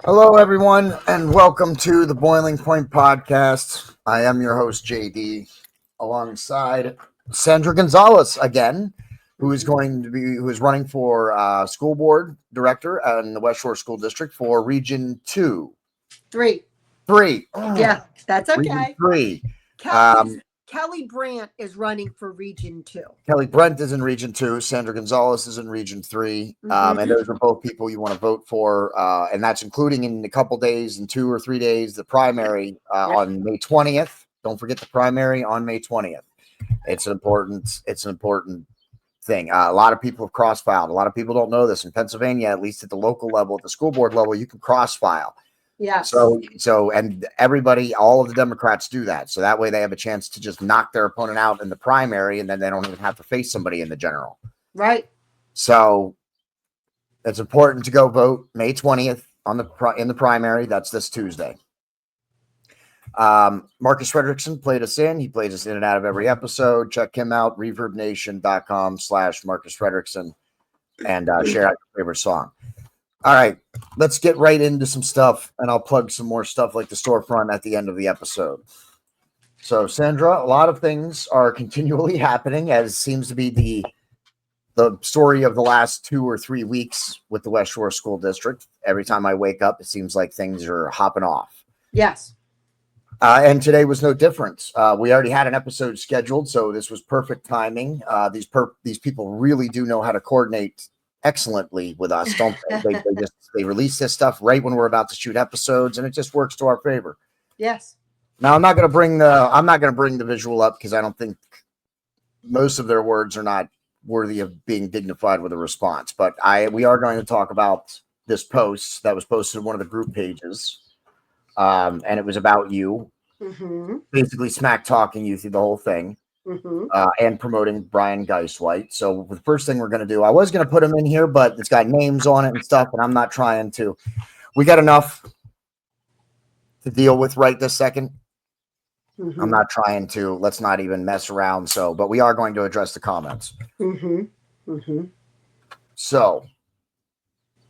Hello, everyone, and welcome to the Boiling Point Podcast. I am your host, JD, alongside Sandra Gonzalez again, who is running for school board director in the West Shore School District for Region 2. Three. 3. Yeah, that's Region okay. 3. Kelly Brandt is running for Region 2. Kelly Brent is in Region 2. Sandra Gonzalez is in Region 3. And those are both people you want to vote for. And that's including in a couple days, in 2 or 3 days, the primary on May 20th. Don't forget the primary on May 20th. It's an important thing. A lot of people have cross-filed. A lot of people don't know this. In Pennsylvania, at least at the local level, at the school board level, you can cross-file. Yeah. So, and everybody, all of the Democrats do that. So that way they have a chance to just knock their opponent out in the primary, and then they don't even have to face somebody in the general. Right. So it's important to go vote May 20th in the primary. That's this Tuesday. Marcus Frederiksen played us in. He plays us in and out of every episode. Check him out, reverbnation.com/Marcus Frederiksen, and share out your favorite song. All right, let's get right into some stuff, and I'll plug some more stuff like the storefront at the end of the episode. So, Sandra, a lot of things are continually happening, as seems to be the story of the last 2 or 3 weeks with the West Shore School District. Every time I wake up, it seems like things are hopping off. Yes. And today was no different. We already had an episode scheduled, so this was perfect timing. These people really do know how to coordinate excellently with us, don't they? They release this stuff right when we're about to shoot episodes, and it just works to our favor. Yes. Now I'm not going to bring the visual up because I don't think most of their words are not worthy of being dignified with a response. But we are going to talk about this post that was posted in one of the group pages, and it was about you, basically smack talking you through the whole thing. And promoting Brian Geiswhite. So the first thing we're going to do, I was going to put him in here, but it's got names on it and stuff, and I'm not trying to. We got enough to deal with right this second. I'm not trying to. Let's not even mess around. But we are going to address the comments. So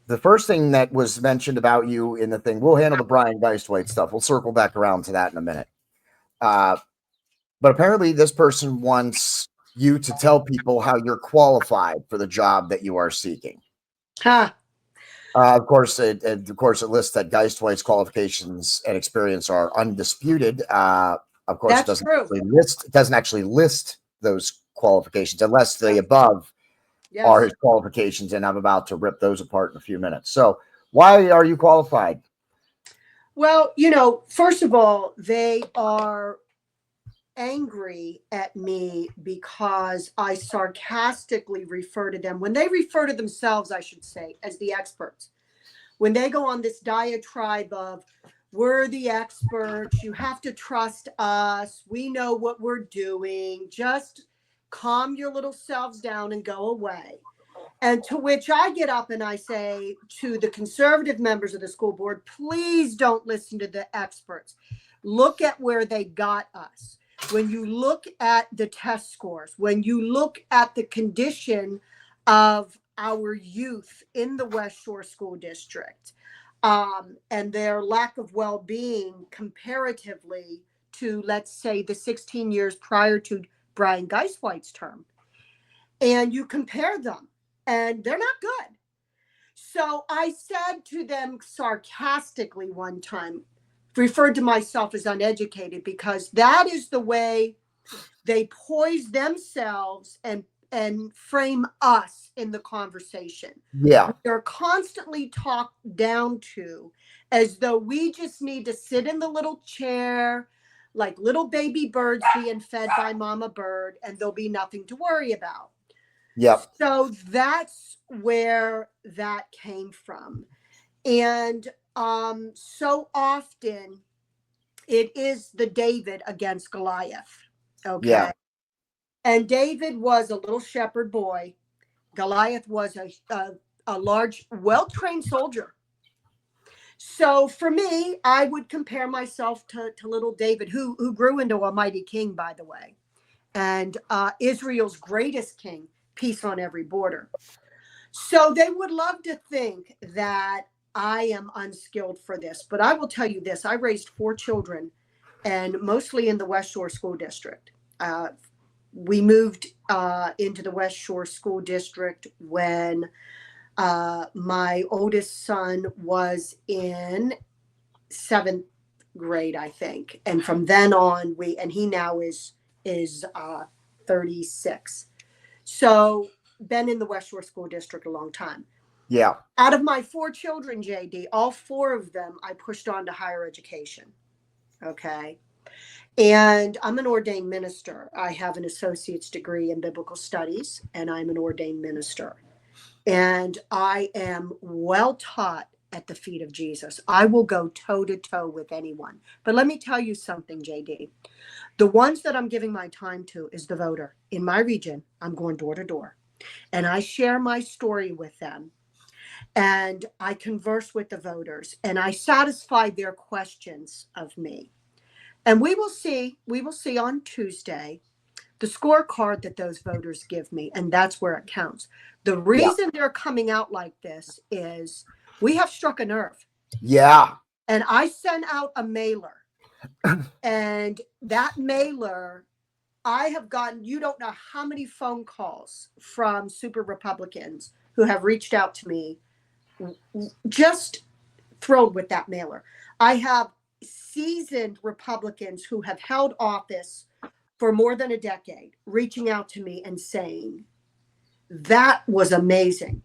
the first thing that was mentioned about you in the thing, we'll handle the Brian Geiswhite stuff. We'll circle back around to that in a minute. But apparently this person wants you to tell people how you're qualified for the job that you are seeking. Of course, it lists that Geiswhite's qualifications and experience are undisputed. Of course, That's it doesn't actually list those qualifications unless the above are his qualifications, and I'm about to rip those apart in a few minutes. So why are you qualified? Well, first of all, they are angry at me because I sarcastically refer to them, when they refer to themselves, I should say, as the experts. When they go on this diatribe of, we're the experts, you have to trust us, we know what we're doing, just calm your little selves down and go away. And to which I get up and I say to the conservative members of the school board, please don't listen to the experts. Look at where they got us. When you look at the test scores, when you look at the condition of our youth in the West Shore School District, and their lack of well-being comparatively to, let's say, the 16 years prior to Brian Geiswhite's term, and you compare them, and they're not good. So I said to them sarcastically one time, referred to myself as uneducated, because that is the way they poise themselves and frame us in the conversation. Yeah. They're constantly talked down to as though we just need to sit in the little chair like little baby birds being fed by Mama Bird, and there'll be nothing to worry about. Yep. So that's where that came from. And so often it is the David against Goliath. Okay. Yeah. And David was a little shepherd boy. Goliath was a large, well-trained soldier. So for me, I would compare myself to little David, who grew into a mighty king, by the way, and Israel's greatest king, peace on every border. So they would love to think that I am unskilled for this, but I will tell you this. I raised 4 children, and mostly in the West Shore School District. We moved into the West Shore School District when my oldest son was in 7th grade, I think. And from then on, and he now is 36. So been in the West Shore School District a long time. Yeah. Out of my 4 children, JD, all 4 of them I pushed on to higher education. Okay. And I'm an ordained minister. I have an associate's degree in biblical studies, and I'm an ordained minister. And I am well taught at the feet of Jesus. I will go toe to toe with anyone. But let me tell you something, JD. The ones that I'm giving my time to is the voter. In my region, I'm going door to door. And I share my story with them. And I converse with the voters. And I satisfy their questions of me. And we will see on Tuesday the scorecard that those voters give me. And that's where it counts. The reason they're coming out like this is we have struck a nerve. Yeah. And I sent out a mailer. And that mailer, I have gotten, you don't know how many phone calls from super Republicans who have reached out to me, just thrilled with that mailer. I have seasoned Republicans who have held office for more than a decade reaching out to me and saying, that was amazing.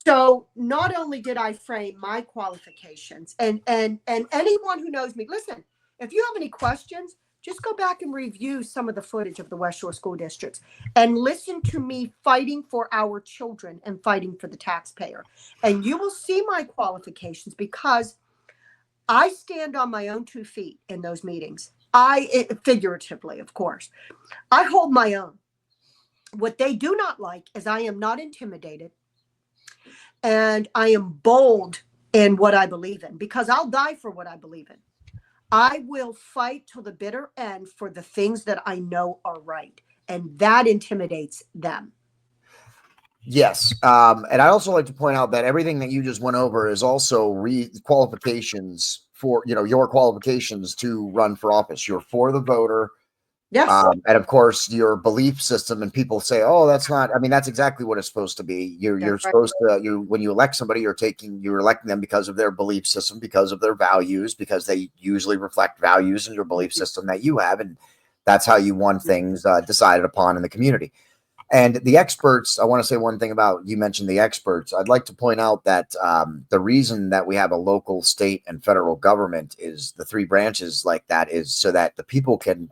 So not only did I frame my qualifications, and anyone who knows me, listen, if you have any questions, just go back and review some of the footage of the West Shore School Districts and listen to me fighting for our children and fighting for the taxpayer. And you will see my qualifications because I stand on my own 2 feet in those meetings. Figuratively, of course, I hold my own. What they do not like is I am not intimidated and I am bold in what I believe in, because I'll die for what I believe in. I will fight till the bitter end for the things that I know are right. And that intimidates them. Yes. And I also like to point out that everything that you just went over is also qualifications for, your qualifications to run for office. You're for the voter. Yes. And of course, your belief system, and people say, oh, that's not, that's exactly what it's supposed to be. You're supposed to, when you elect somebody, you're electing them because of their belief system, because of their values, because they usually reflect values in your belief system that you have. And that's how you want things decided upon in the community. And the experts, I want to say one thing about, you mentioned the experts. I'd like to point out that the reason that we have a local, state, and federal government is the 3 branches like that is so that the people can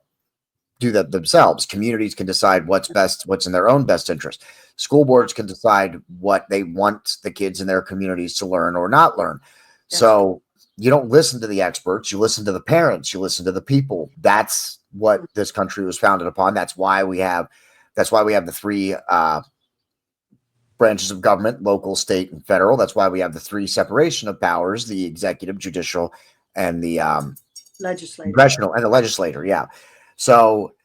do that themselves. Communities can decide what's best, what's in their own best interest. School boards can decide what they want the kids in their communities to learn or not learn. Yes. So you don't listen to the experts, you listen to the parents, you listen to the people. That's what this country was founded upon. That's why we have the 3 branches of government, local, state, and federal. That's why we have the 3 separation of powers, the executive, judicial, and the congressional, and the legislator. Yeah. So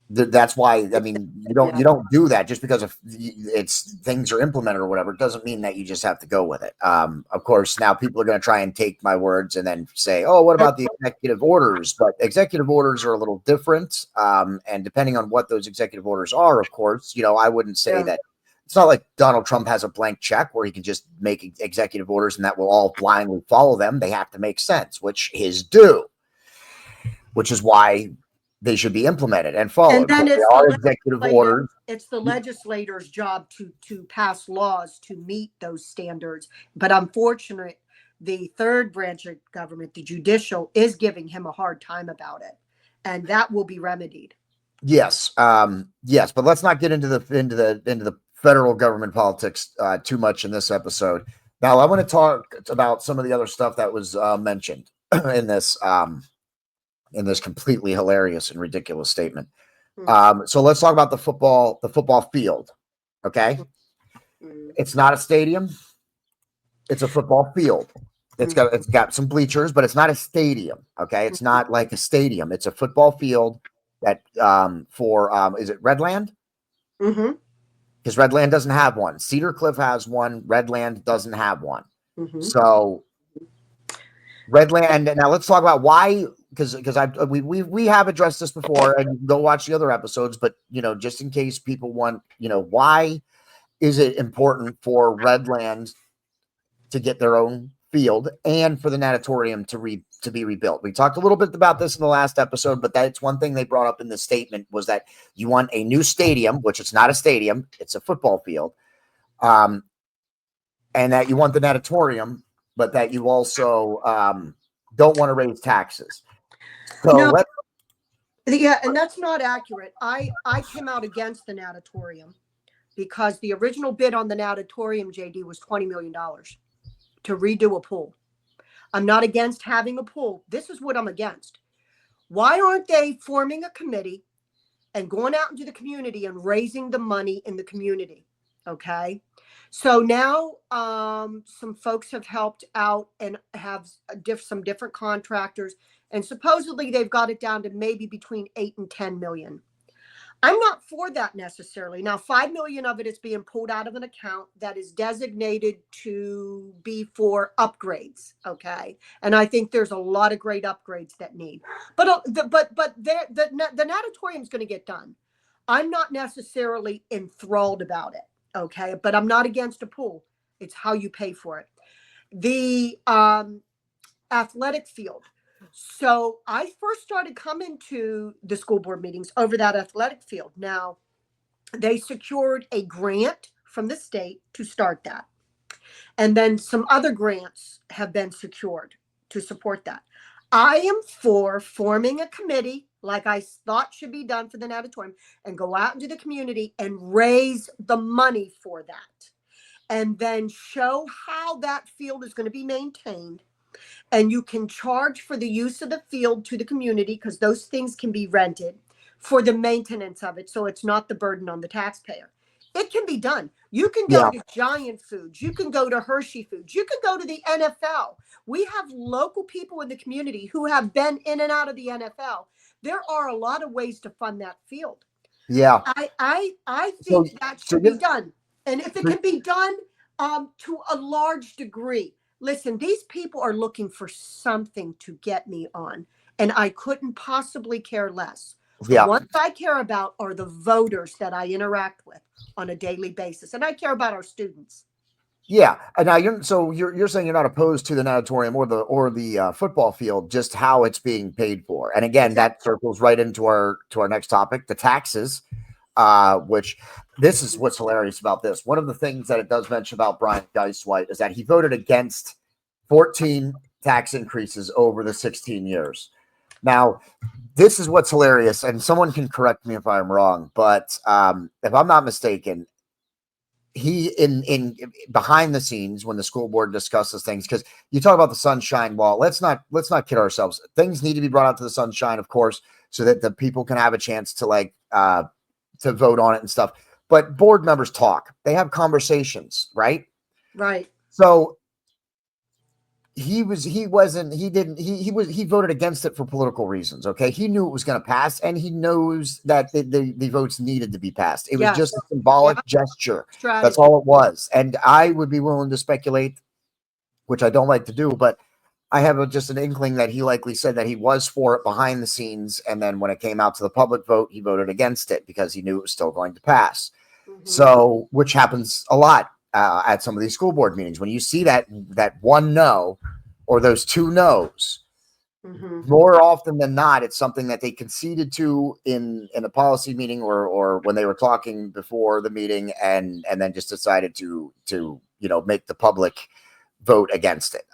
that's why, you don't do that just because of things are implemented or whatever. It doesn't mean that you just have to go with it. Of course, now people are going to try and take my words and then say, oh, what about the executive orders? But executive orders are a little different. And depending on what those executive orders are, of course, I wouldn't say that it's not like Donald Trump has a blank check where he can just make executive orders and that will all blindly follow them. They have to make sense, which his do, which is why they should be implemented and followed. And then it's the legislator's job to pass laws to meet those standards. But unfortunately, the 3rd branch of government, the judicial, is giving him a hard time about it, and that will be remedied. Yes, yes, but let's not get into the federal government politics too much in this episode. Now, I want to talk about some of the other stuff that was mentioned in this. In this completely hilarious and ridiculous statement. So let's talk about the football field. Okay. It's not a stadium. It's a football field. It's got some bleachers, but it's not a stadium. Okay. It's not like a stadium. It's a football field that is it Redland? Mm-hmm. Because Redland doesn't have one. Cedar Cliff has one. Redland doesn't have one. Mhm. So Redland. Now let's talk about why, because we have addressed this before, and you can go watch the other episodes. But just in case people want, why is it important for Redland to get their own field and for the natatorium to be rebuilt? We talked a little bit about this in the last episode, but that's one thing they brought up in the statement, was that you want a new stadium, which it's not a stadium, it's a football field, and that you want the natatorium, but that you also don't want to raise taxes. So No, yeah, and that's not accurate. I came out against the natatorium because the original bid on the natatorium, JD, was $20 million to redo a pool. I'm not against having a pool. This is what I'm against. Why aren't they forming a committee and going out into the community and raising the money in the community? Okay. So now some folks have helped out and have some different contractors, and supposedly they've got it down to maybe between 8 and 10 million. I'm not for that necessarily. Now, 5 million of it is being pulled out of an account that is designated to be for upgrades. Okay. And I think there's a lot of great upgrades that need, but the natatorium is going to get done. I'm not necessarily enthralled about it. Okay. But I'm not against a pool. It's how you pay for it. The athletic field. So I first started coming to the school board meetings over that athletic field. Now, they secured a grant from the state to start that. And then some other grants have been secured to support that. I am for forming a committee, like I thought should be done for the natatorium, and go out into the community and raise the money for that. And then show how that field is going to be maintained. And you can charge for the use of the field to the community, because those things can be rented, for the maintenance of it, so it's not the burden on the taxpayer. It can be done. You can go to Giant Foods. You can go to Hershey Foods. You can go to the NFL. We have local people in the community who have been in and out of the NFL. There are a lot of ways to fund that field. Yeah. I think that should be done. And if it can be done to a large degree, listen, these people are looking for something to get me on, and I couldn't possibly care less. The ones I care about are the voters that I interact with on a daily basis, and I care about our students. Yeah. Now you're saying you're not opposed to the natatorium or the football field, just how it's being paid for. And again, that circles right into our next topic, the taxes. Which this is what's hilarious about this. One of the things that it does mention about Brian Geiswhite is that he voted against 14 tax increases over the 16 years. Now, this is what's hilarious, and someone can correct me if I'm wrong, but if I'm not mistaken, he in behind the scenes when the school board discusses things, because you talk about the sunshine law, let's not kid ourselves. Things need to be brought out to the sunshine, of course, so that the people can have a chance to to vote on it and stuff. But board members talk, they have conversations, right? Right. So he voted against it for political reasons. Okay. He knew it was going to pass, and he knows that the votes needed to be passed. It was just a symbolic gesture. Strategy. That's all it was. And I would be willing to speculate, which I don't like to do, but I have just an inkling that he likely said that he was for it behind the scenes. And then when it came out to the public vote, he voted against it because he knew it was still going to pass. Mm-hmm. So, which happens a lot at some of these school board meetings. When you see that one no or those two no's, mm-hmm. more often than not, it's something that they conceded to in a policy meeting or when they were talking before the meeting, and then just decided to make the public vote against it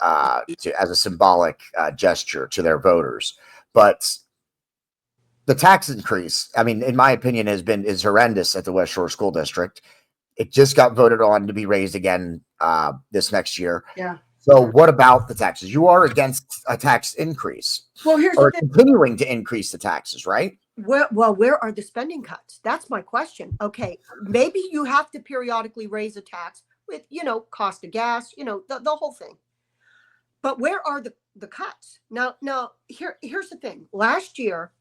as a symbolic gesture to their voters. But the tax increase, I mean, in my opinion, is horrendous at the West Shore School District. It just got voted on to be raised again this next year. Yeah. So what about the taxes? You are against a tax increase. Well, here's or continuing to increase the taxes, right? Where are the spending cuts? That's my question. Okay, maybe you have to periodically raise a tax with, cost of gas, the whole thing. But where are the cuts? Now here's the thing. Last year,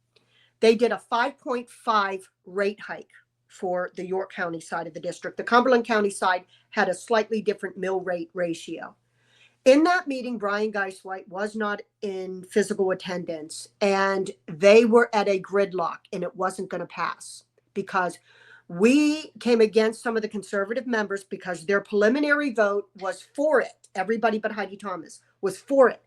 they did a 5.5 rate hike for the York County side of the district. The Cumberland County side had a slightly different mill rate ratio. In that meeting, Brian Geiswhite was not in physical attendance, and they were at a gridlock, and it wasn't going to pass because we came against some of the conservative members because their preliminary vote was for it. Everybody but Heidi Thomas was for it.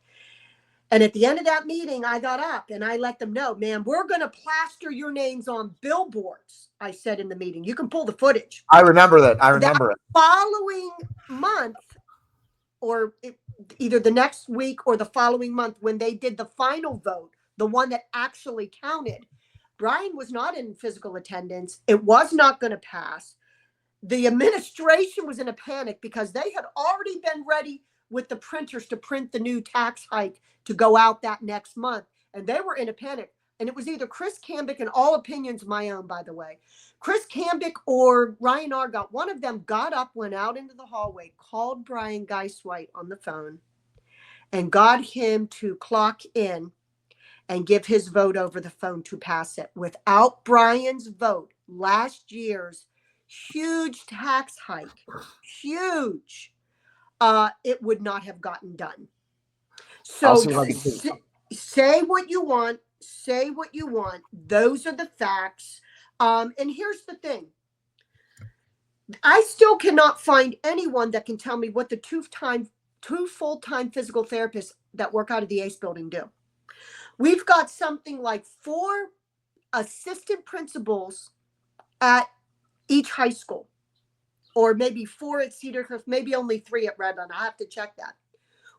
And at the end of that meeting, I got up and I let them know, man, we're going to plaster your names on billboards. I said in the meeting, you can pull the footage. I remember that. I remember it. Following month, or either the next week or the following month, when they did the final vote, the one that actually counted, Brian was not in physical attendance. It was not going to pass. The administration was in a panic because they had already been ready with the printers to print the new tax hike to go out that next month. And they were in a panic. And it was either Chris Cambick, and all opinions my own, by the way, Chris Cambick or Ryan Argott, one of them got up, went out into the hallway, called Brian Geiswhite on the phone, and got him to clock in and give his vote over the phone to pass it. Without Brian's vote, last year's huge tax hike, huge, it would not have gotten done. So say what you want, say what you want. Those are the facts. And here's the thing. I still cannot find anyone that can tell me what the two full-time physical therapists that work out of the ACE building do. We've got something like 4 assistant principals at each high school, or maybe 4 at Cedar Cliff, maybe only 3 at Redland. I have to check that.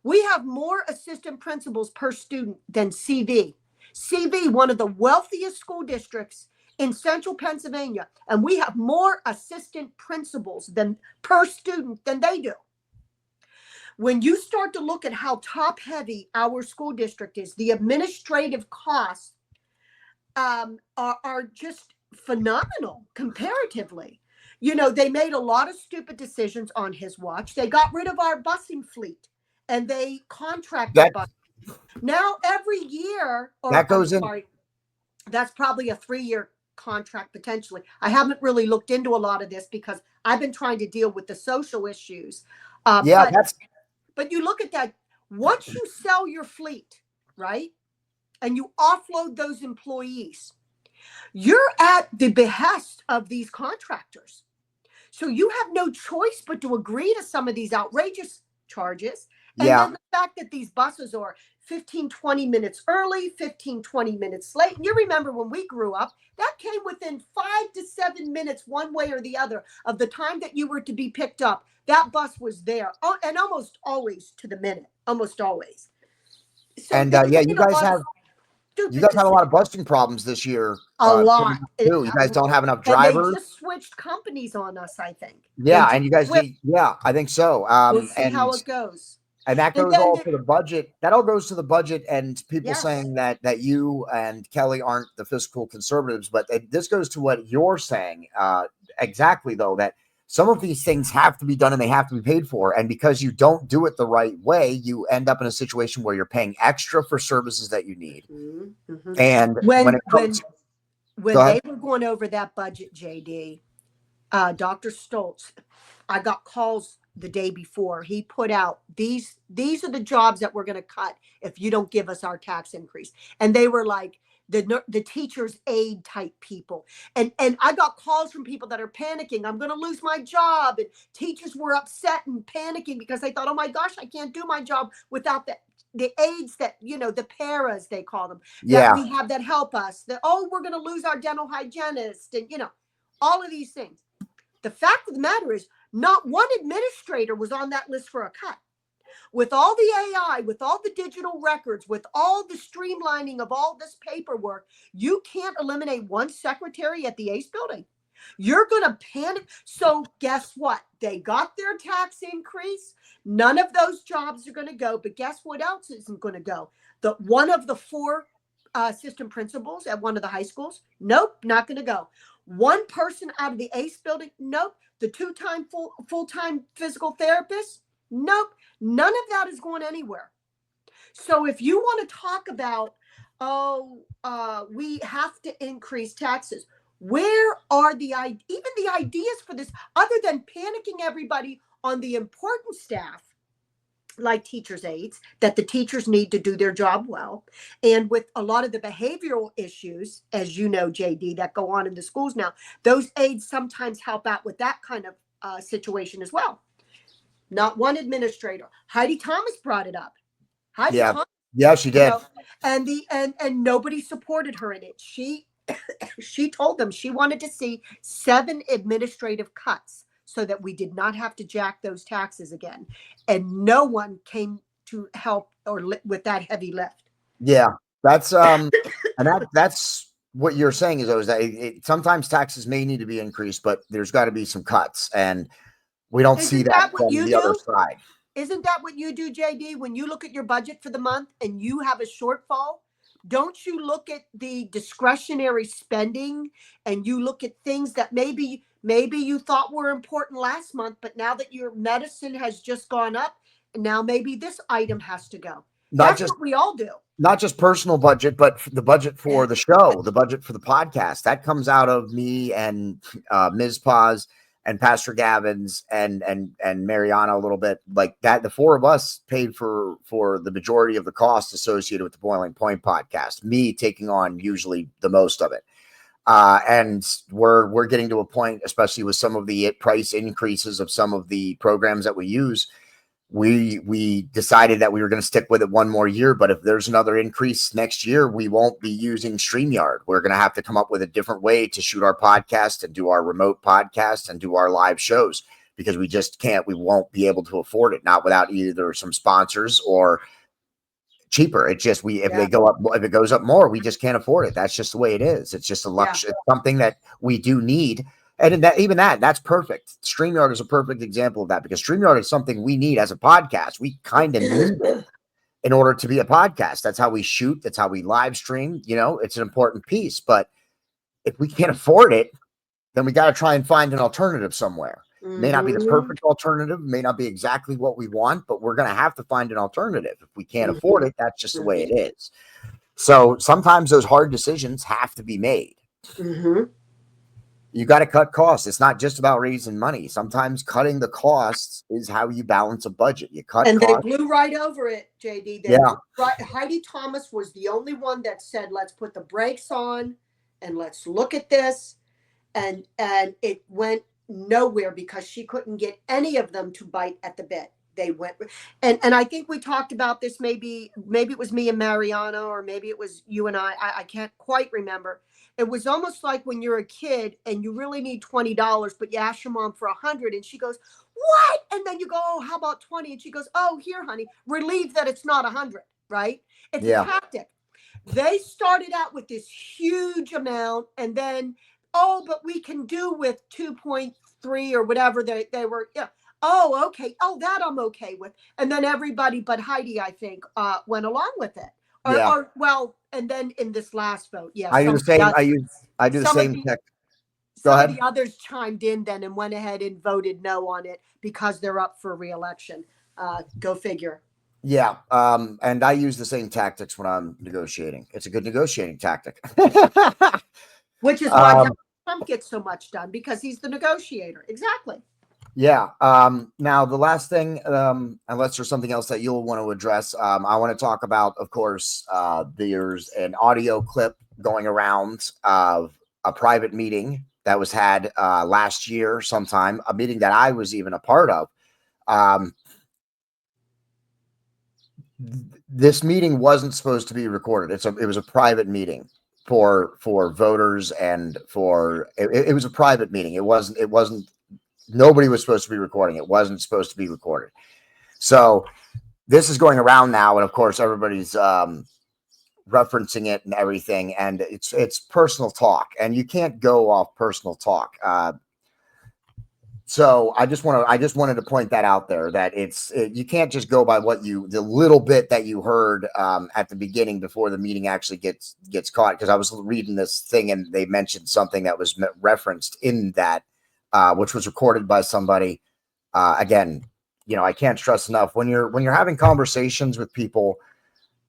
We have more assistant principals per student than CV. CV, one of the wealthiest school districts in central Pennsylvania, and we have more assistant principals than per student than they do. When you start to look at how top heavy our school district is, the administrative costs are just phenomenal comparatively. You know, they made a lot of stupid decisions on his watch. They got rid of our busing fleet and they contracted buses. Now every year, or that goes in. That's probably a 3-year contract potentially. I haven't really looked into a lot of this because I've been trying to deal with the social issues. But you look at that, once you sell your fleet, right, and you offload those employees, you're at the behest of these contractors. So you have no choice but to agree to some of these outrageous charges. And then the fact that these buses are 15, 20 minutes early, 15, 20 minutes late. And you remember when we grew up, that came within 5 to 7 minutes, one way or the other, of the time that you were to be picked up. That bus was there, and almost always to the minute, almost always. So and you guys have a lot of busting problems this year. A lot. You guys don't have enough drivers. They just switched companies on us, I think. Yeah, and you guys need, I think so. We'll see how it goes. And that goes all to the budget. That all goes to the budget, and people saying that you and Kelly aren't the fiscal conservatives, but this goes to what you're saying exactly, though, that some of these things have to be done and they have to be paid for. And because you don't do it the right way, you end up in a situation where you're paying extra for services that you need. Mm-hmm. And when they were going over that budget, JD, Dr. Stoltz, I got calls the day before. He put out, these are the jobs that we're going to cut if you don't give us our tax increase. And they were like the teacher's aide type people. And I got calls from people that are panicking. I'm going to lose my job. And teachers were upset and panicking because they thought, oh my gosh, I can't do my job without the aides that, the paras, they call them, that we have that help us. We're going to lose our dental hygienist, and, all of these things. The fact of the matter is, not one administrator was on that list for a cut. With all the AI, with all the digital records, with all the streamlining of all this paperwork, you can't eliminate one secretary at the ACE building. You're going to panic. So guess what? They got their tax increase. None of those jobs are going to go. But guess what else isn't going to go? One of the 4 assistant principals at one of the high schools, nope, not going to go. One person out of the ACE building, nope. The 2-time full-time physical therapist, nope. None of that is going anywhere. So if you want to talk about, we have to increase taxes, where are even the ideas for this, other than panicking everybody on the important staff like teachers' aides, that the teachers need to do their job well. And with a lot of the behavioral issues, as you know, JD, that go on in the schools now, those aides sometimes help out with that kind of situation as well. Not one administrator. Heidi Thomas brought it up. Heidi Yeah. Thomas, Yeah, she did. and nobody supported her in it. She told them she wanted to see 7 administrative cuts so that we did not have to jack those taxes again. And no one came to help with that heavy lift. Yeah, that's and that's what you're saying is though, is that sometimes taxes may need to be increased, but there's got to be some cuts, and we don't see Isn't that that what from you the other do? side. Isn't that what you do, JD? When you look at your budget for the month and you have a shortfall, don't you look at the discretionary spending and you look at things that maybe you thought were important last month, but now that your medicine has just gone up, now maybe this item has to go. Not That's just what we all do. not just personal budget, but the budget for the show, the budget for the podcast. That comes out of me and Ms. Paz and Pastor Gavin's and Mariana a little bit like that. The 4 of us paid for the majority of the costs associated with the Boiling Point podcast. Me taking on usually the most of it. And we're getting to a point, especially with some of the price increases of some of the programs that we use. We decided that we were going to stick with it one more year, but if there's another increase next year, we won't be using StreamYard. We're going to have to come up with a different way to shoot our podcast and do our remote podcast and do our live shows, because we just can't. We won't be able to afford it, not without either some sponsors or cheaper. It just if they go up, if it goes up more, we just can't afford it. That's just the way it is. It's just a luxury. It's something that we do need. And that's perfect. StreamYard is a perfect example of that, because StreamYard is something we need as a podcast. We kind of need it in order to be a podcast. That's how we shoot. That's how we live stream. It's an important piece. But if we can't afford it, then we got to try and find an alternative somewhere. May not be the perfect alternative, may not be exactly what we want, but we're going to have to find an alternative. If we can't afford it, that's just the way it is. So sometimes those hard decisions have to be made. You got to cut costs. It's not just about raising money. Sometimes cutting the costs is how you balance a budget. You cut and costs. They blew right over it, JD. Heidi Thomas was the only one that said, let's put the brakes on and let's look at this. And it went nowhere because she couldn't get any of them to bite at the bit. They went, and I think we talked about this. Maybe it was me and Mariana, or maybe it was you and I can't quite remember. It was almost like when you're a kid and you really need $20, but you ask your mom for 100 and she goes, what? And then you go, oh, how about 20? And she goes, oh, here, honey, relieved that it's not 100, right? It's a tactic. They started out with this huge amount, and then, oh, but we can do with 2.3 or whatever they were. Yeah. Oh, okay. Oh, that I'm okay with. And then everybody but Heidi, I think, went along with it. And then in this last vote, I do the same. I do the same tech. Go ahead. Some of the others chimed in then and went ahead and voted no on it because they're up for re-election. Go figure. Yeah. And I use the same tactics when I'm negotiating. It's a good negotiating tactic. Which is why Trump gets so much done, because he's the negotiator. Exactly. Yeah. Now the last thing, unless there's something else that you'll want to address, I want to talk about, of course, there's an audio clip going around of a private meeting that was had last year sometime, a meeting that I was even a part of. This meeting wasn't supposed to be recorded. It was a private meeting for voters, and it was a private meeting. It wasn't nobody was supposed to be recording. It wasn't supposed to be recorded. So this is going around now, and of course everybody's referencing it and everything, and it's personal talk, and you can't go off personal talk. So I just wanted to point that out there, that you can't just go by the little bit that you heard at the beginning before the meeting actually gets caught. Because I was reading this thing and they mentioned something that was referenced in that, which was recorded by somebody. Again, I can't stress enough when you're having conversations with people,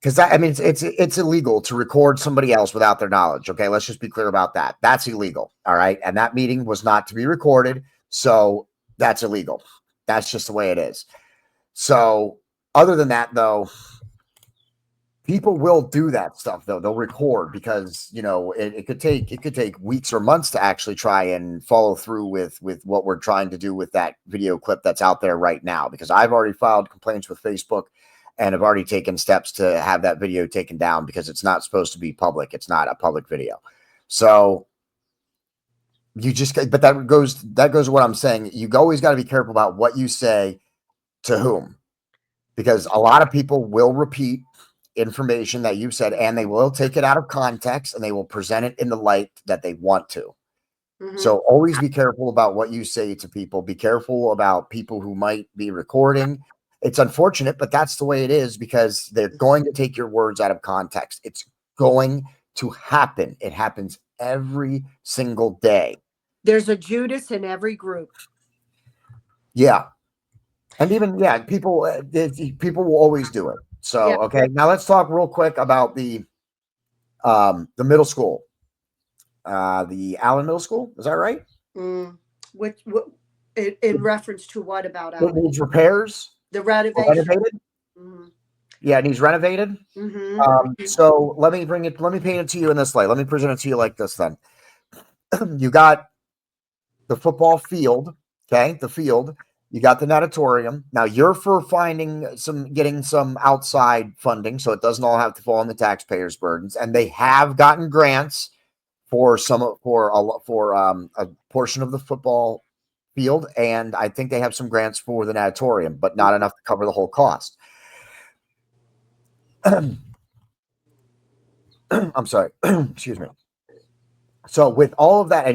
because it's illegal to record somebody else without their knowledge. Okay, let's just be clear about that. That's illegal. All right, and that meeting was not to be recorded. So that's illegal. That's just the way it is. So other than that, though, people will do that stuff though. They'll record because it could take weeks or months to actually try and follow through with what we're trying to do with that video clip that's out there right now. Because I've already filed complaints with Facebook and have already taken steps to have that video taken down because it's not supposed to be public. It's not a public video. So but that goes to what I'm saying. You always got to be careful about what you say to whom, because a lot of people will repeat information that you've said, and they will take it out of context and they will present it in the light that they want to. Mm-hmm. So always be careful about what you say to people. Be careful about people who might be recording. It's unfortunate, but that's the way it is, because they're going to take your words out of context. It's going to happen. It happens every single day. There's a Judas in every group. Yeah. And even, people will always do it. So, yeah. Okay. Now let's talk real quick about the middle school, the Allen Middle School. Is that right? What in reference to what about Allen? It needs repairs. The renovation. Renovated. Mm-hmm. Yeah, it needs renovated. Mm-hmm. So let me paint it to you in this light. Let me present it to you like this then. You got the football field, okay? The field. You got the natatorium. Now you're for getting some outside funding, so it doesn't all have to fall on the taxpayers' burdens. And they have gotten grants for a portion of the football field, and I think they have some grants for the natatorium, but not enough to cover the whole cost. I'm sorry. Excuse me. So with all of that,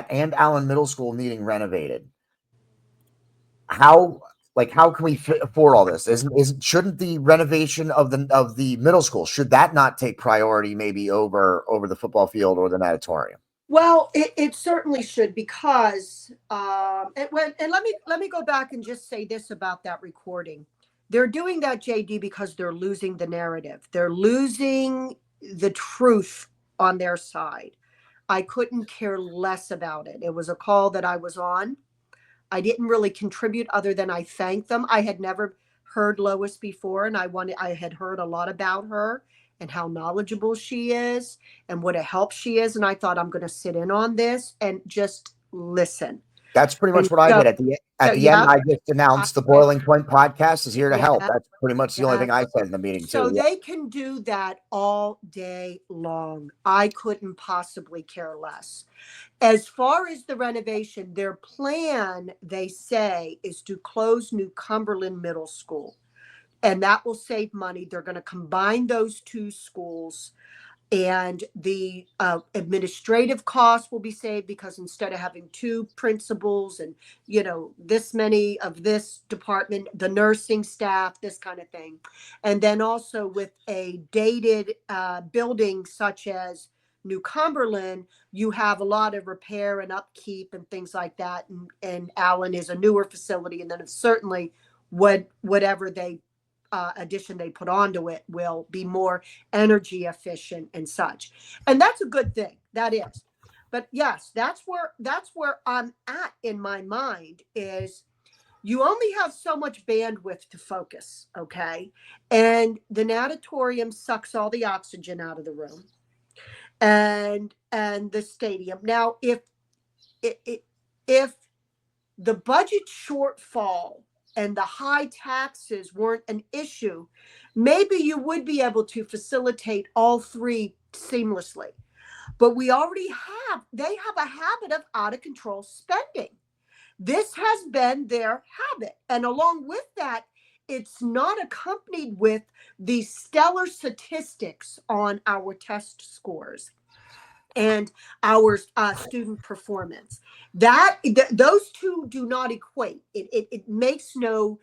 and Allen Middle School needing renovated, how can we afford all this? Shouldn't the renovation of the middle school, should that not take priority maybe over the football field or the natatorium? Well, it certainly should, because let me go back and just say this about that recording. They're doing that, JD, because they're losing the narrative. They're losing the truth on their side. I couldn't care less about it. It was a call that I was on. I didn't really contribute other than I thanked them. I had never heard Lois before, and I had heard a lot about her and how knowledgeable she is and what a help she is. And I thought, I'm going to sit in on this and just listen. That's pretty much what I did at the end. I just announced the Boiling Point podcast is here to help. That's pretty much the only thing I said in the meeting. So they can do that all day long. I couldn't possibly care less. As far as the renovation, their plan, they say, is to close New Cumberland Middle School. And that will save money. They're going to combine those two schools. And the administrative costs will be saved, because instead of having two principals and, this many of this department, the nursing staff, this kind of thing. And then also with a dated building such as New Cumberland, you have a lot of repair and upkeep and things like that. And Allen is a newer facility. And then it's certainly whatever addition they put onto it will be more energy efficient and such. And that's a good thing. That is. But yes, that's where I'm at in my mind, is you only have so much bandwidth to focus. Okay. And the natatorium sucks all the oxygen out of the room, and the stadium. Now, if the budget shortfall and the high taxes weren't an issue, maybe you would be able to facilitate all three seamlessly. But they have a habit of out of control spending. This has been their habit. And along with that, it's not accompanied with the stellar statistics on our test scores and our student performance. Those two do not equate. It makes no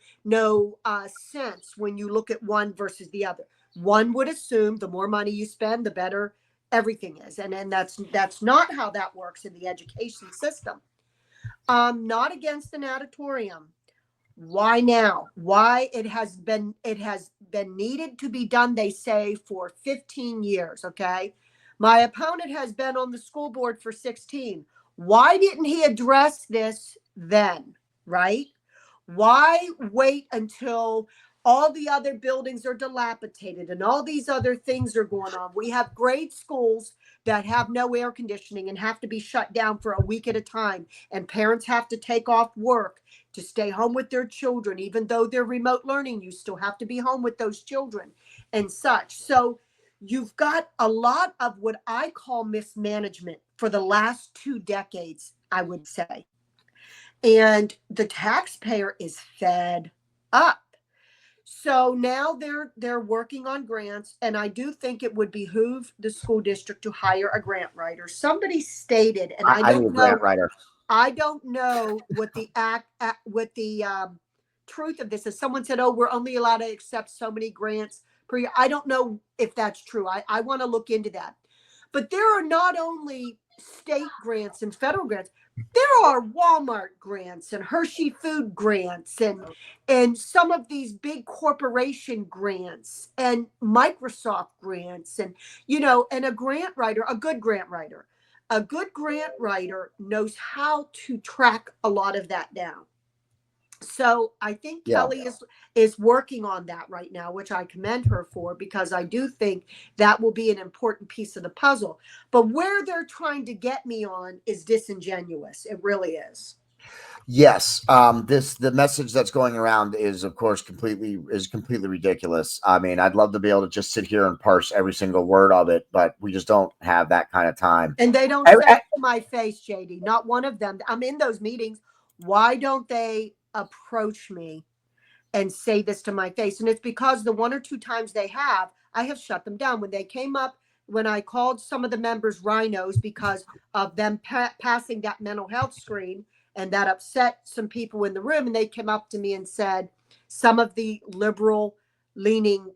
sense when you look at one versus the other. One would assume the more money you spend, the better everything is, and that's not how that works in the education system. Not against the natatorium. Why now? Why it has been needed to be done, they say, for 15 years. Okay. My opponent has been on the school board for 16. Why didn't he address this then? Right? Why wait until all the other buildings are dilapidated and all these other things are going on. We have grade schools that have no air conditioning and have to be shut down for a week at a time. And parents have to take off work to stay home with their children. Even though they're remote learning, you still have to be home with those children and such. So you've got a lot of what I call mismanagement for the last 2 decades, I would say. And the taxpayer is fed up. So now they're working on grants, and I do think it would behoove the school district to hire a grant writer. Somebody stated, and I need a don't know, grant writer. I don't know what the truth of this is. Someone said, "Oh, we're only allowed to accept so many grants per year." I don't know if that's true. I want to look into that. But there are not only state grants and federal grants. There are Walmart grants and Hershey Food grants and some of these big corporation grants and Microsoft grants and and a grant writer, a good grant writer. A good grant writer knows how to track a lot of that down. So I think Kelly is working on that right now, which I commend her for, because I do think that will be an important piece of the puzzle. But where they're trying to get me on is disingenuous. It really is. Yes. The message that's going around is, of course, completely ridiculous. I mean, I'd love to be able to just sit here and parse every single word of it, but we just don't have that kind of time. And they don't say it to my face, JD. Not one of them. I'm in those meetings. Why don't they approach me and say this to my face? And it's because the 1 or 2 times I have shut them down. When they came up, when I called some of the members rhinos because of them passing that mental health screen, and that upset some people in the room, and they came up to me and said, some of the liberal leaning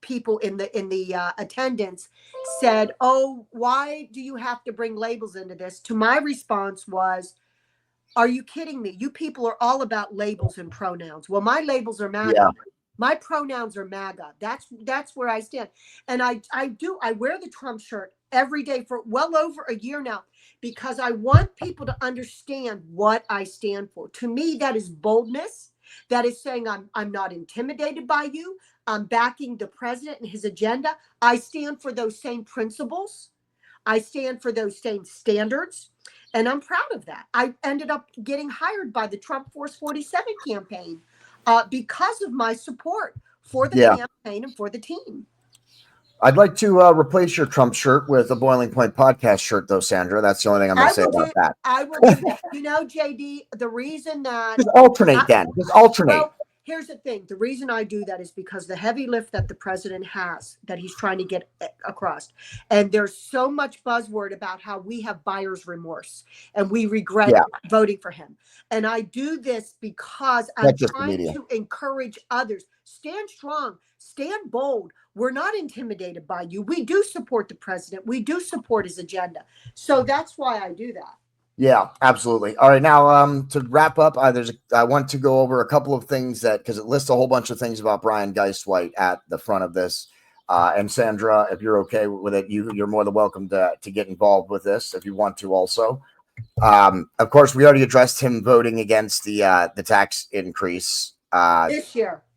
people in the attendance said, "Oh, why do you have to bring labels into this?" To my response was, "Are you kidding me? You people are all about labels and pronouns." Well, my labels are MAGA. Yeah. My pronouns are MAGA. That's where I stand. And I wear the Trump shirt every day for well over a year now, because I want people to understand what I stand for. To me, that is boldness. That is saying I'm not intimidated by you. I'm backing the president and his agenda. I stand for those same principles. I stand for those same standards. And I'm proud of that. I ended up getting hired by the Trump Force 47 campaign because of my support for the campaign and for the team. I'd like to replace your Trump shirt with a Boiling Point podcast shirt, though, Sandra. That's the only thing I'm going to say about that. I will do that. JD, the reason that... Just alternate then. Just alternate. Well, here's the thing. The reason I do that is because the heavy lift that the president has, that he's trying to get across. And there's so much buzzword about how we have buyer's remorse and we regret voting for him. And I do this because I'm trying to encourage others. Stand strong. Stand bold. We're not intimidated by you. We do support the president. We do support his agenda. So that's why I do that. Yeah, absolutely. All right. Now, to wrap up, I want to go over a couple of things because it lists a whole bunch of things about Brian Geist-White at the front of this. And Sandra, if you're okay with it, you're more than welcome to get involved with this if you want to also. Of course, we already addressed him voting against the tax increase.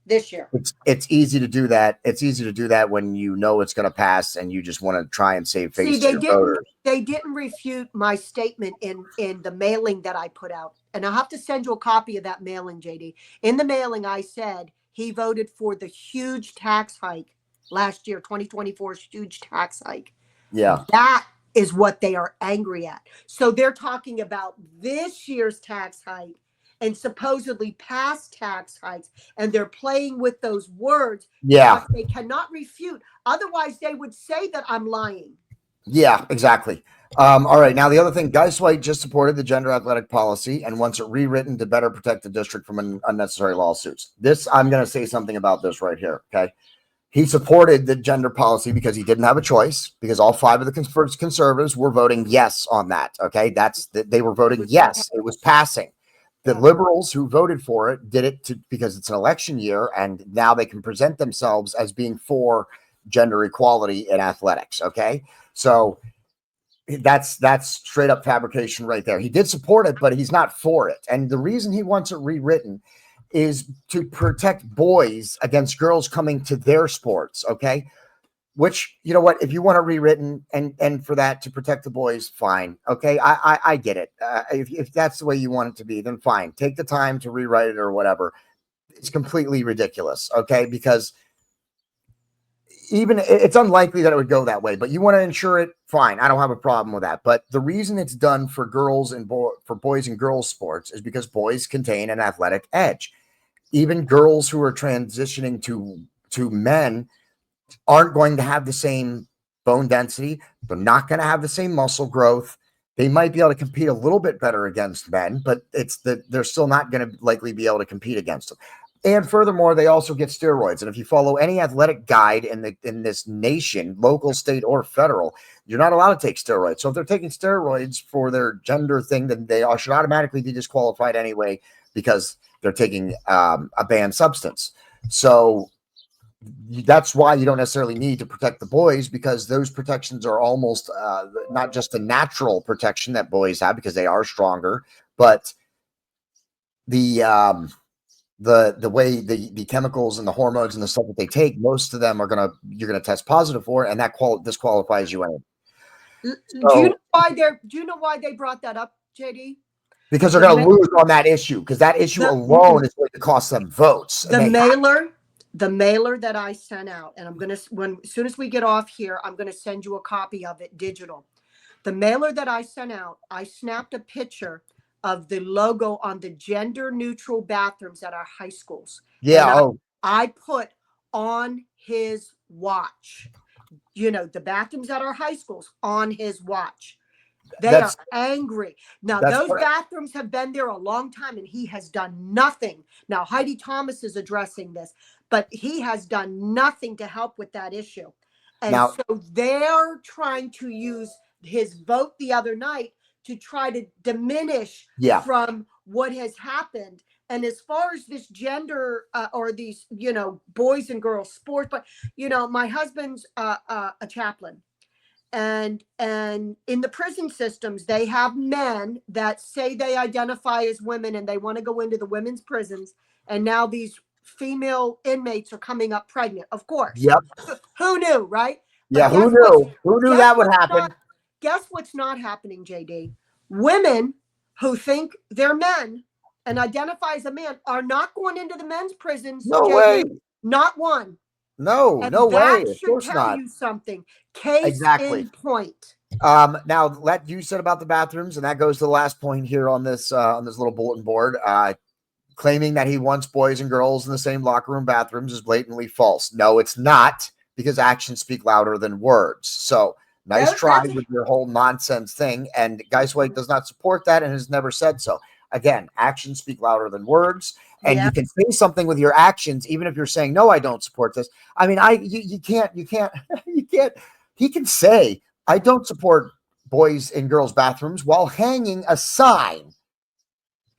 This year. It's easy to do that. It's easy to do that when you know it's going to pass and you just want to try and save face to your voters. They didn't refute my statement in the mailing that I put out. And I'll have to send you a copy of that mailing, JD. In the mailing, I said he voted for the huge tax hike last year, 2024's huge tax hike. Yeah. That is what they are angry at. So they're talking about this year's tax hike and supposedly past tax hikes, and they're playing with those words. Yeah. They cannot refute. Otherwise, they would say that I'm lying. Yeah, exactly. All right. Now, the other thing, Geist-White just supported the gender athletic policy and wants it rewritten to better protect the district from unnecessary lawsuits. I'm going to say something about this right here. Okay. He supported the gender policy because he didn't have a choice, because all 5 of the conservatives were voting yes on that. Okay. They were voting yes. It was passing. The liberals who voted for it did it because it's an election year, and now they can present themselves as being for gender equality in athletics. Okay. So that's straight up fabrication right there. He did support it, but he's not for it. And the reason he wants it rewritten is to protect boys against girls coming to their sports. Okay. Which, you know what, if you want to rewritten and for that to protect the boys, fine. Okay. I get it. If that's the way you want it to be, then fine. Take the time to rewrite it or whatever. It's completely ridiculous. Okay. Because even it's unlikely that it would go that way, but you want to ensure it, fine. I don't have a problem with that. But the reason it's done for girls and for boys and girls sports is because boys contain an athletic edge. Even girls who are transitioning to men aren't going to have the same bone density. They're not going to have the same muscle growth. They might be able to compete a little bit better against men, but they're still not going to likely be able to compete against them. And furthermore, they also get steroids. And if you follow any athletic guide in this nation, local, state, or federal, you're not allowed to take steroids. So if they're taking steroids for their gender thing, then they should automatically be disqualified anyway because they're taking a banned substance. So that's why you don't necessarily need to protect the boys, because those protections are almost not just a natural protection that boys have because they are stronger, but the way the chemicals and the hormones and the stuff that they take, most of them you're gonna test positive for, and that disqualifies you anyway. Do you know why they brought that up, JD? Because they're going to lose on that issue, because that issue alone is going to cost them votes. The mailer that I sent out, and I'm going to, as soon as we get off here, I'm going to send you a copy of it digital. The mailer that I sent out, I snapped a picture of the logo on the gender neutral bathrooms at our high schools. Yeah. I put on his watch, the bathrooms at our high schools on his watch. They are angry. Now, those bathrooms have been there a long time, and he has done nothing. Now, Heidi Thomas is addressing this, but he has done nothing to help with that issue. And so they're trying to use his vote the other night to try to diminish from what has happened. And as far as this gender or these, boys and girls sports, but, my husband's a chaplain. And in the prison systems, they have men that say they identify as women and they want to go into the women's prisons. And now these female inmates are coming up pregnant, of course. Yep. Who knew, right? Yeah, who knew? Who knew that would happen? Guess what's not happening, JD? Women who think they're men and identify as a man are not going into the men's prisons. No way. Not one. No way. Of course not. Tell you something. Case in point. Now, you said about the bathrooms, and that goes to the last point here on this little bulletin board. Claiming that he wants boys and girls in the same locker room bathrooms is blatantly false. No, it's not, because actions speak louder than words. So nice try with your whole nonsense thing. And Guys White does not support that and has never said so. Again, actions speak louder than words. And you can say something with your actions, even if you're saying, no, I don't support this. I mean, you can't, he can say, I don't support boys and girls bathrooms while hanging a sign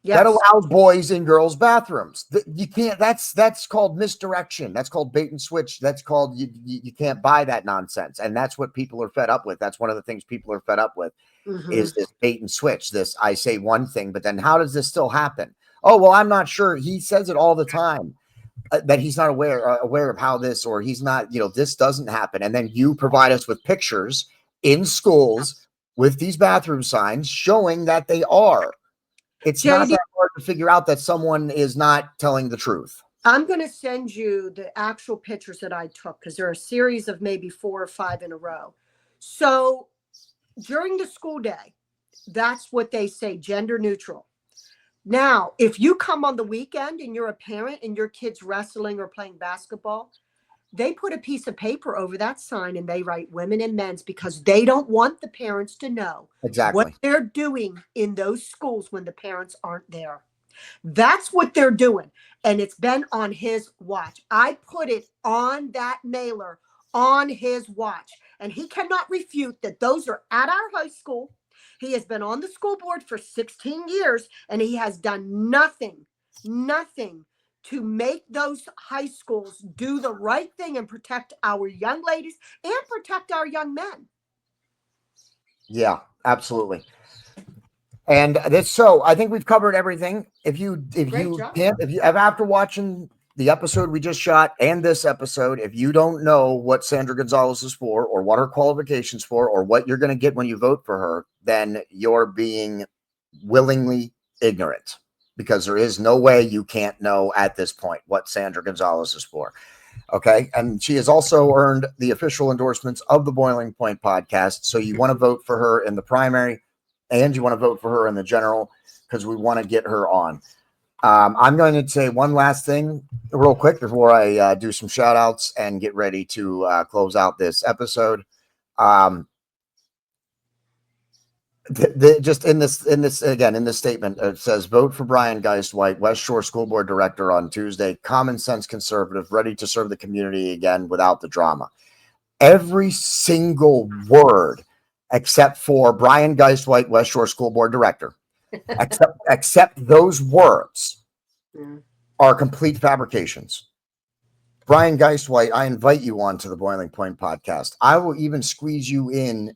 that allows boys in girls bathrooms. You can't, that's called misdirection. That's called bait and switch. That's called, you can't buy that nonsense. And that's what people are fed up with. That's one of the things people are fed up with is this bait and switch. This, I say one thing, but then how does this still happen? Oh, well, I'm not sure. He says it all the time that he's not aware of how this, or he's not, this doesn't happen. And then you provide us with pictures in schools with these bathroom signs showing that they are. It's not that hard to figure out that someone is not telling the truth. I'm going to send you the actual pictures that I took, because there are a series of maybe 4 or 5 in a row. So during the school day, that's what they say, gender neutral. Now, if you come on the weekend and you're a parent and your kid's wrestling or playing basketball, they put a piece of paper over that sign and they write women and men's, because they don't want the parents to know what they're doing in those schools when the parents aren't there. That's what they're doing. And it's been on his watch. I put it on that mailer on his watch. And he cannot refute that those are at our high school. He has been on the school board for 16 years, and he has done nothing to make those high schools do the right thing and protect our young ladies and protect our young men. Yeah, absolutely. And that's so I think we've covered everything. If you Great job. can't, if you after watching the episode we just shot and this episode, if you don't know what Sandra Gonzalez is for or what her qualifications for or what you're going to get when you vote for her, then you're being willingly ignorant, because there is no way you can't know at this point what Sandra Gonzalez is for. Okay. And she has also earned the official endorsements of the Boiling Point podcast. So you want to vote for her in the primary and you want to vote for her in the general, because we want to get her on. I'm going to say one last thing real quick before I do some shout outs and get ready to close out this episode. Just in this statement, it says vote for Brian Geist-White, West Shore School Board Director on Tuesday. Common sense conservative, ready to serve the community again without the drama. Every single word except for Brian Geist-White, West Shore School Board Director, except those words are complete fabrications. Brian Geist-White, I invite you on to the Boiling Point podcast. I will even squeeze you in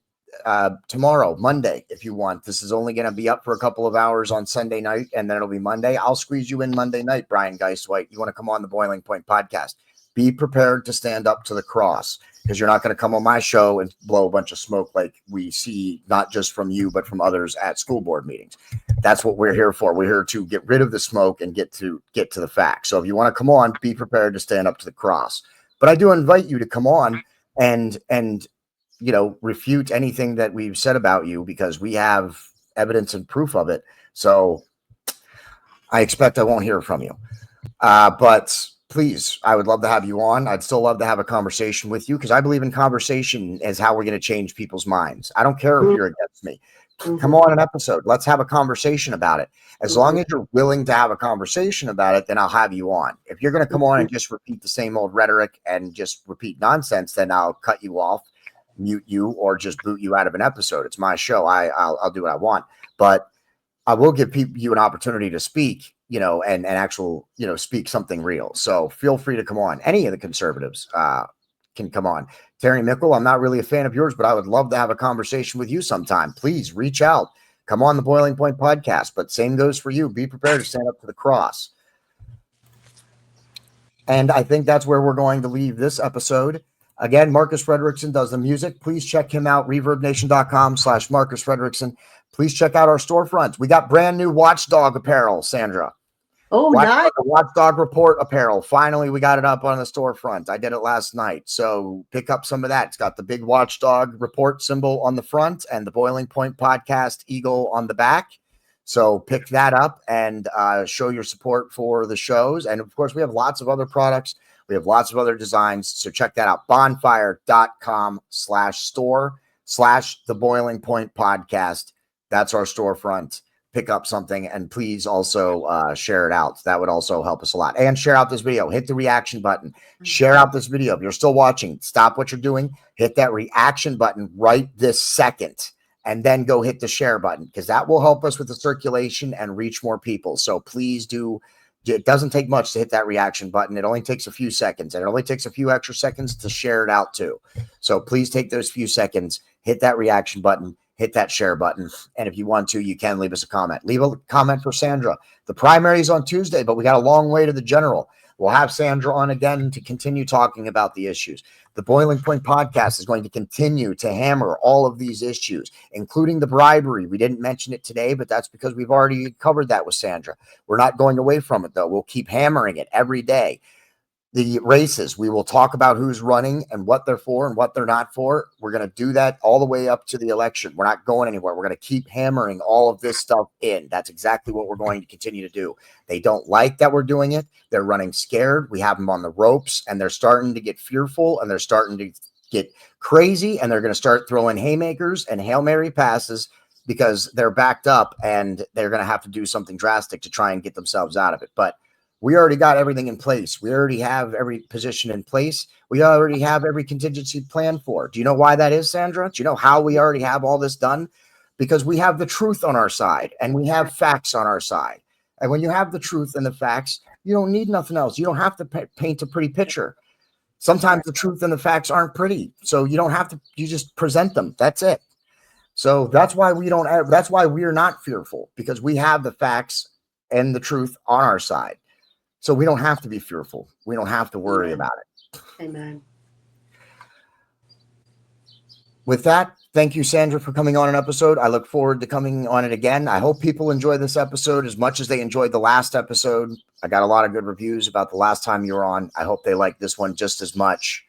tomorrow, Monday, if you want. This is only going to be up for a couple of hours on Sunday night, and then it'll be Monday. I'll squeeze you in Monday night, Brian Geist-White. You want to come on the Boiling Point podcast? Be prepared to stand up to the cross, because you're not going to come on my show and blow a bunch of smoke like we see, not just from you, but from others at school board meetings. That's what we're here for. We're here to get rid of the smoke and get to the facts. So if you want to come on, be prepared to stand up to the cross. But I do invite you to come on and refute anything that we've said about you, because we have evidence and proof of it. So I expect I won't hear from you. But please, I would love to have you on. I'd still love to have a conversation with you, because I believe in conversation as how we're going to change people's minds. I don't care if you're against me. Come on an episode. Let's have a conversation about it. As long as you're willing to have a conversation about it, then I'll have you on. If you're going to come on and just repeat the same old rhetoric and just repeat nonsense, then I'll cut you off, mute you, or just boot you out of an episode. It's my show. I'll do what I want. But I will give you an opportunity to speak, and actual, speak something real. So feel free to come on. Any of the conservatives can come on. Terry Mickle, I'm not really a fan of yours, but I would love to have a conversation with you sometime. Please reach out. Come on the Boiling Point podcast. But same goes for you. Be prepared to stand up to the cross. And I think that's where we're going to leave this episode. Again, Marcus Frederiksen does the music. Please check him out, reverbnation.com/Marcus Frederiksen. Please check out our storefronts. We got brand new Watchdog apparel, Sandra. Oh, nice. Watchdog Report apparel. Finally, we got it up on the storefront. I did it last night. So pick up some of that. It's got the big Watchdog Report symbol on the front and the Boiling Point podcast eagle on the back. So pick that up and show your support for the shows. And of course, we have lots of other products. We have lots of other designs. So check that out. Bonfire.com/store/the Boiling Point podcast. That's our storefront. Pick up something, and please also share it out. That would also help us a lot. And share out this video. Hit the reaction button. Share out this video. If you're still watching, stop what you're doing. Hit that reaction button right this second, and then go hit the share button, because that will help us with the circulation and reach more people. So please do. It doesn't take much to hit that reaction button. It only takes a few seconds, and it only takes a few extra seconds to share it out too. So please take those few seconds, hit that reaction button, hit that share button. And if you want to, you can leave us a comment. Leave a comment for Sandra. The primary is on Tuesday, but we got a long way to the general. We'll have Sandra on again to continue talking about the issues. The Boiling Point podcast is going to continue to hammer all of these issues, including the bribery. We didn't mention it today, but that's because we've already covered that with Sandra. We're not going away from it, though. We'll keep hammering it every day. The races, we will talk about who's running and what they're for and what they're not for. We're going to do that all the way up to the election. We're not going anywhere. We're going to keep hammering all of this stuff in. That's exactly what we're going to continue to do. They don't like that we're doing it. They're running scared. We have them on the ropes, and they're starting to get fearful, and they're starting to get crazy, and they're going to start throwing haymakers and Hail Mary passes, because they're backed up, and they're going to have to do something drastic to try and get themselves out of it. But we already got everything in place. We already have every position in place. We already have every contingency planned for. Do you know why that is, Sandra? Do you know how we already have all this done? Because we have the truth on our side, and we have facts on our side. And when you have the truth and the facts, you don't need nothing else. You don't have to paint a pretty picture. Sometimes the truth and the facts aren't pretty, so you don't have to. You just present them. That's it. So that's why that's why we're not fearful, because we have the facts and the truth on our side. So we don't have to be fearful. We don't have to worry about it. Amen. With that, thank you, Sandra, for coming on an episode. I look forward to coming on it again. I hope people enjoy this episode as much as they enjoyed the last episode. I got a lot of good reviews about the last time you were on. I hope they like this one just as much.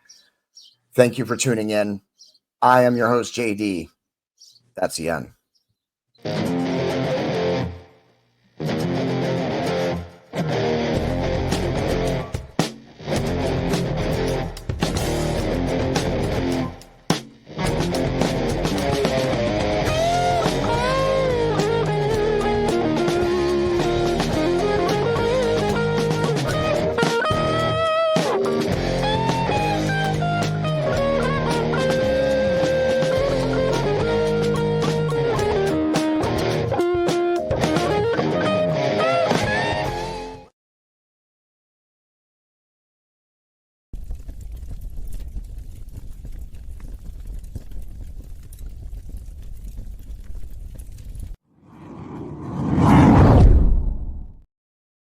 Thank you for tuning in. I am your host, JD. That's the end.